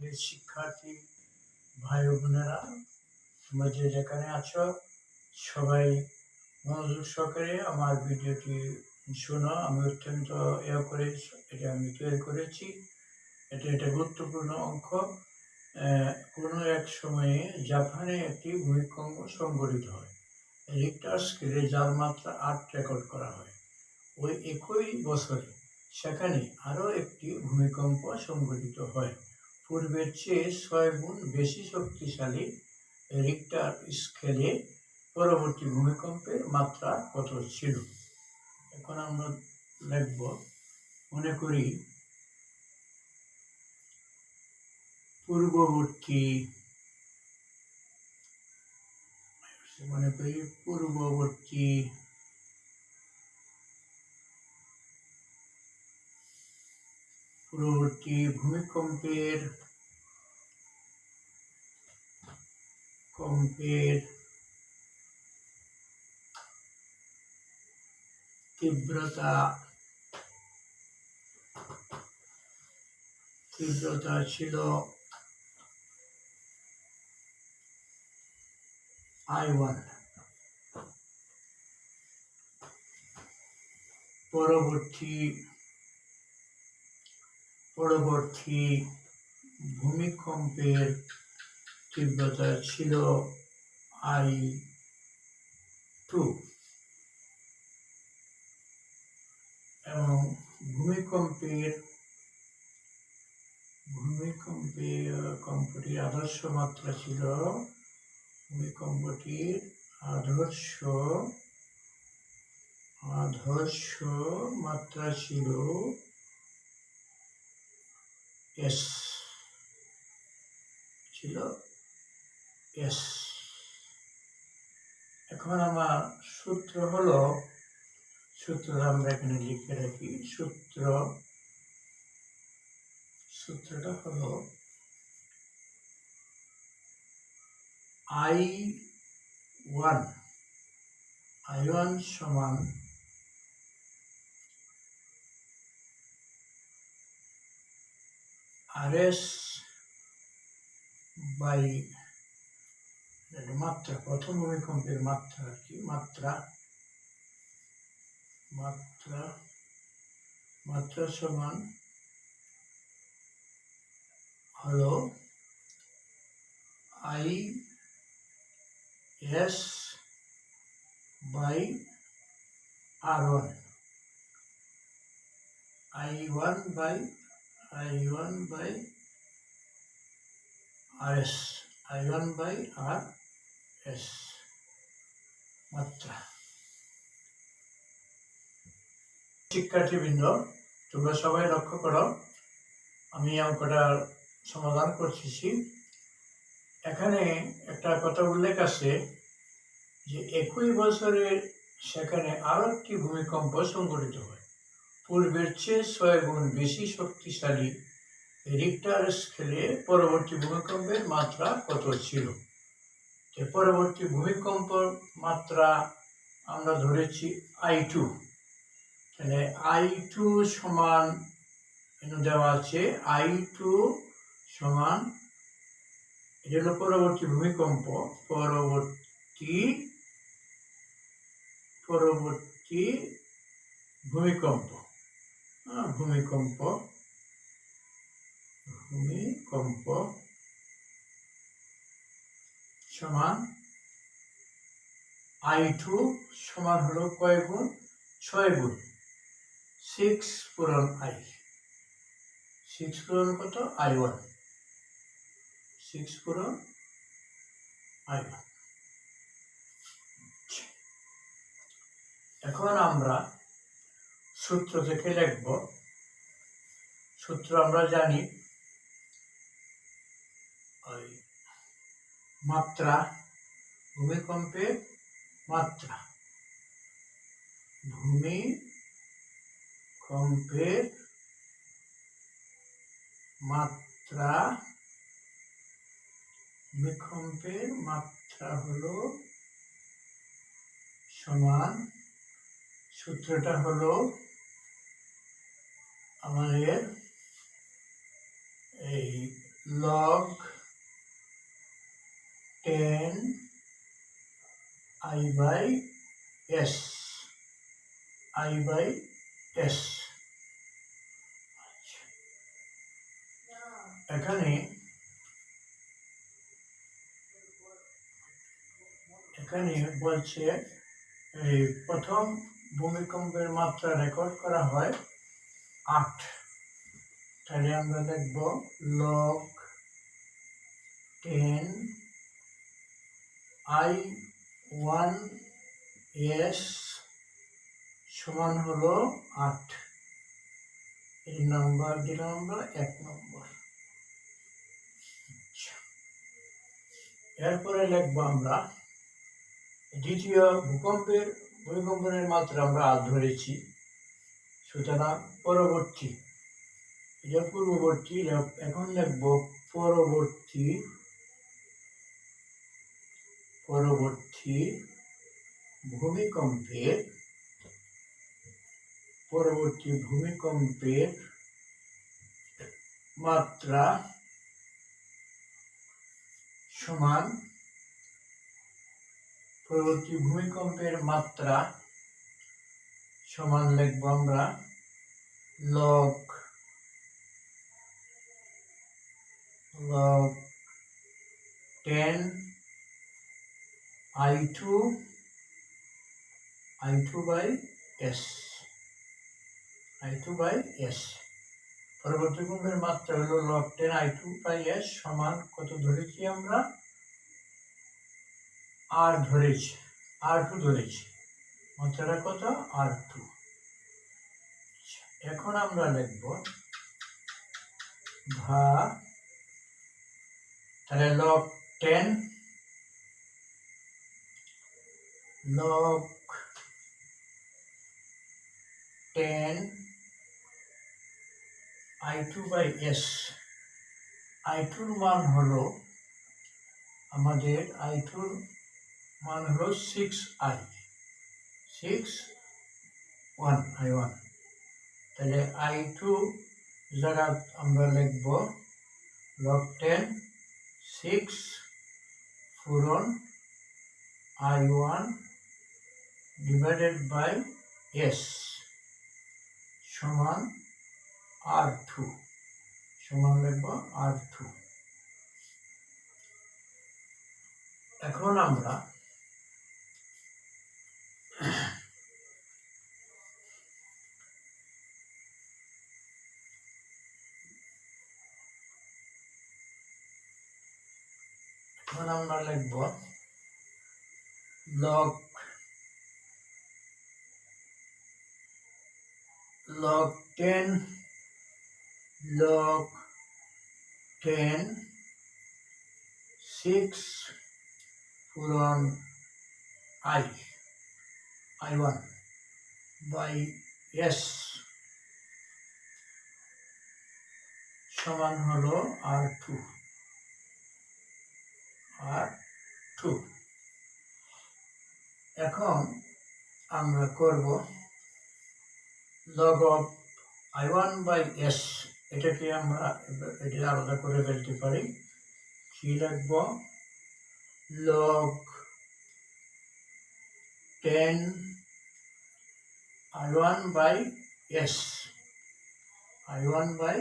প্রিয় শিক্ষার্থী ভাই ও বোনেরা, তোমরা যে যেখানে আছো সবাই মনোযোগ সহকারে আমার ভিডিওটি শোনো। আমি অত্যন্ত এটা আমি তৈরি করেছি। এটা গুরুত্বপূর্ণ অঙ্ক। কোনো এক সময়ে জাপানে একটি ভূমিকম্প সংঘটিত হয়। রিক্টার স্কেলে যার মাত্রা 8 রেকর্ড করা হয়। ওই একই বছরে সেখানে আরও একটি ভূমিকম্প সংঘটিত হয়। পূর্বের চেয়ে 6 গুণ বেশি শক্তিশালী। রিক্টার স্কেলে পরবর্তী ভূমিকম্পের মাত্রা কত ছিল? এখন আমরা লিখব, মনে করি পূর্ববর্তী ভূমিকম্পের তীব্রতা ছিল I1। পরবর্তী ভূমিকম্পের তীব্রতা ছিল I2 এবং ভূমিকম্পটির আদর্শ মাত্রা ছিল S। এখন আমার সূত্রটা আমরা এখানে লিখে রাখি। সূত্রটা হলো I1 সমান RS বাই মাত্রা, প্রথম ভূমিকম্পের মাত্রা আর কি, মাত্রা সমান হলো IS by R1। I1 by RS, মাত্রা। শিক্ষার্থীবৃন্দ, তোমরা সবাই লক্ষ্য করো, আমি অঙ্কটার সমাধান করতেছি। এখানে একটা কথা উল্লেখ আছে যে একই বছরে সেখানে আরো একটি ভূমিকম্প সংঘটিত হয়। পূর্বের চেয়ে 6 গুণ বেশি শক্তিশালী। রিক্টার স্কেলে পরবর্তী ভূমিকম্পের মাত্রা কত ছিল? পরবর্তী ভূমিকম্পের মাত্রা আমরা ধরেছি I2। তাহলে I2 সমান দেওয়া আছে, I2 সমান, এটা হলো পরবর্তী ভূমিকম্প। পরবর্তী ভূমিকম্প সমান I2 সমান হলো কয় গুণ? 6 গুণ। 6 পূরণ I। 6 পূরণ কত? I1। 6 পূরণ I1। এখন আমরা সূত্র থেকে লিখব। সূত্র আমরা জানি, মাত্রা, ভূমিকম্পের মাত্রা, ভূমিকম্পের মাত্রা হলো সমান, সূত্রটা হলো আমাদের এই log 10 I by s, I by s। এখানে বলছে এই প্রথম ভূমিকম্পের মাত্রা রেকর্ড করা হয় 8। তাহলে আমরা লিখব log 10 I1 s সমান হলো 8। এই নাম্বার দিলাম আমরা 1 নম্বর। এরপরে লিখব আমরা দ্বিতীয় ভূমিকম্পের মাত্রা আমরা ধরেছি, সুতরাং পরবর্তী, এটা পূর্ববর্তী, এখন লিখব পরবর্তী ভূমিকম্পের মাত্রা সমান, পরবর্তী ভূমিকম্পের মাত্রা সমান লিখব আমরা log 10 I2 by s, I2 by s। পরবর্তী ভূমিকম্পের মাত্রা হলো log 10 I2 by s সমান কত ধরেছি আমরা? R2 ধরেছি। মাত্রাটা কত? R2। এখন আমরা লিখব তাহলে log 10 I2 by s। I2 মান হলো আমাদের হলো 6i, 6I1। তাহলে I2 জায়গা আমরা লিখব log 10 6 পূরণ I1 divided by s সমান R2, সমান লিখব R2। এখন আমরা লিখব log 10 6 পূরণ I1 by s সমান হলো R2। এখন আমরা করব log of I1 by s, এটাকে আমরা এটা আলাদা করে ফেলতে পারি। কি লিখব? log 10 I1 by s, I1 by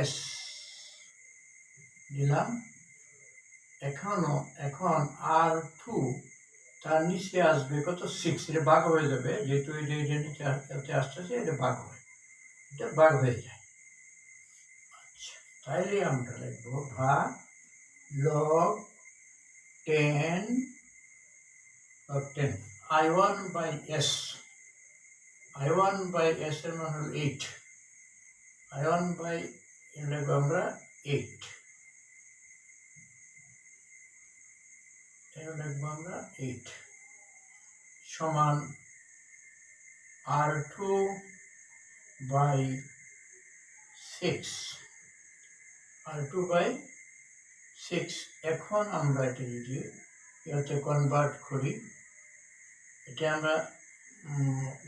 s দিলাম। এখন R2 তার নিচে আসবে কত? 6। এটা ভাগ হয়ে যাবে, যেহেতু এটা নিচে আসতেছে, এটা ভাগ হয়ে যায়। আচ্ছা, তাইলে আমরা লিখবো log 10 I1 by s, I1 by s এর মান হল 8, I1 by লিখবো আমরা 8, লিখবো আমরা 8 সমান R2 by 6, R2 by 6। এখন আমরা এটা যদি এতে কনভার্ট করি, এটা আমরা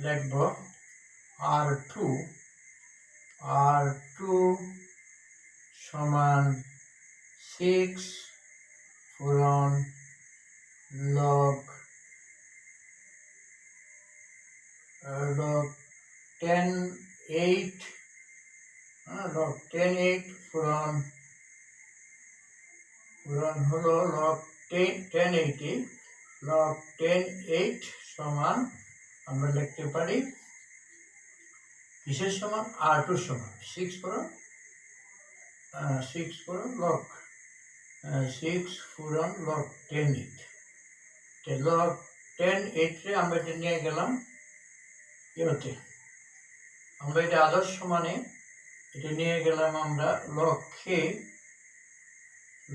লিখব R2 সমান 6 পূরণ লগ 10 8 লগ 10 8 পূরণ হলো লগ 10 80 লগ 10 8 সমান আমরা লিখতে পারি কিসের সমান r2 সমান 6 পূরণ লগ 6 পূরণ লগ 10 8 লগ 10 8 রে আমরা এটা নিয়ে গেলাম এতে আমরা এটা আদর্শ মানে এটা নিয়ে গেলাম আমরা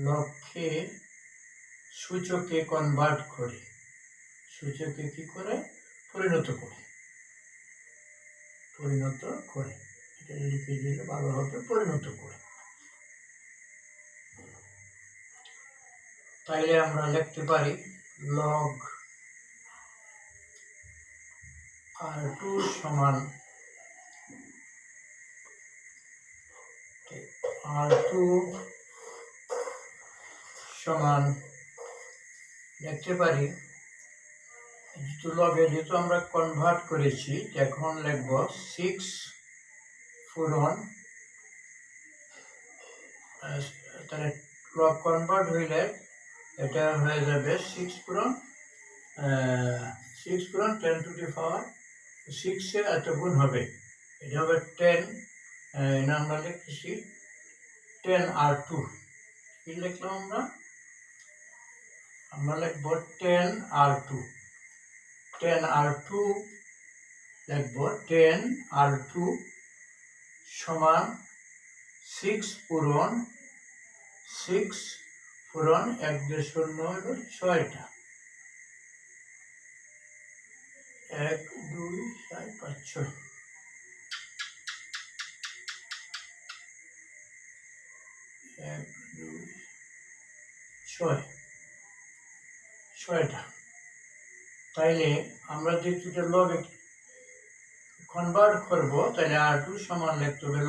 লক্ষ্যে সূচকে কনভার্ট করে সূচকে কি করে পরিণত করে এটা লিখে দিলে ভালো হবে পরিণত করে। তাইলে আমরা লিখতে পারি লগ r2 সমান লিখতে পারি যেহেতু আমরা কনভার্ট করেছি এখন লিখব 6 পূরণ তাহলে লগ কনভার্ট হইলে এটা হয়ে যাবে 6 পূরণ 10 টু দি পাওয়ার 6 এর এত গুণ হবে এটা হবে 10 আমরা লিখছি 10r2 কি লিখলাম আমরা লিখব 10r2 লিখব 10r2 সমান 6 পূরণ 1 2 0 হলো 6টা 1 2 4 5 6 1 2 6টা তাইলে আমরা যদি এটা লগে কনভার্ট করব তাহলে r2 সমান লিখতে হবে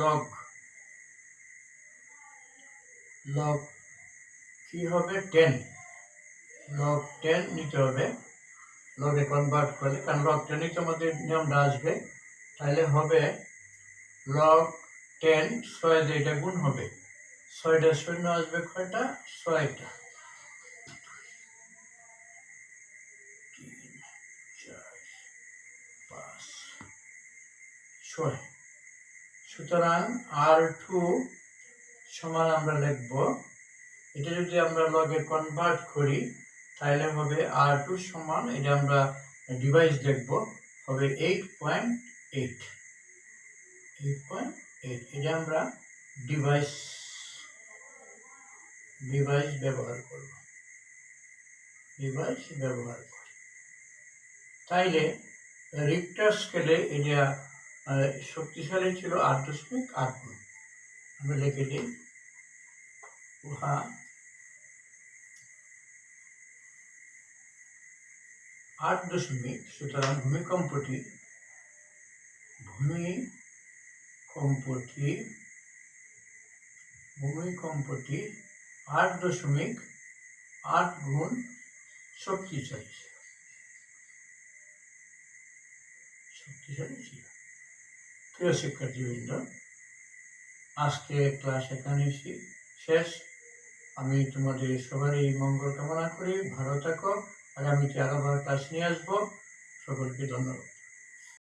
লগ কি হবে 10 লগ 10 নিতে হবে লগে কনভার্ট করলে কারণ লগ 10 নিতে আমাদের নিয়মটা আসবে তাহলে হবে লগ 10 6 দিয়ে এটা গুণ হবে 6টা শূন্য আসবে কয়টা 6টা 6 সুতরাং r2 সমান আমরা লিখব এটা যদি আমরা লগে কনভার্ট করি তাহলে হবে r2 সমান এটা আমরা ডিভাইস দেখব হবে 8.8 এটা আমরা ডিভাইস ব্যবহার করব তাইলে রিক্টার স্কেলে এটা শক্তিশালী ছিল 8.8 গুণ আমরা লিখে দিই উহা 8 সুতরাং ভূমিকম্পটি 8.8 গুণ শক্তিশালী ছিল। প্রিয় শিক্ষার্থীবৃন্দ, আজকে ক্লাস এখানে শেষ। আমি তোমাদের সবারই মঙ্গল কামনা করি। ভালো থাকো। আগামীতে আরো ক্লাস নিয়ে আসবো। সকলকে ধন্যবাদ।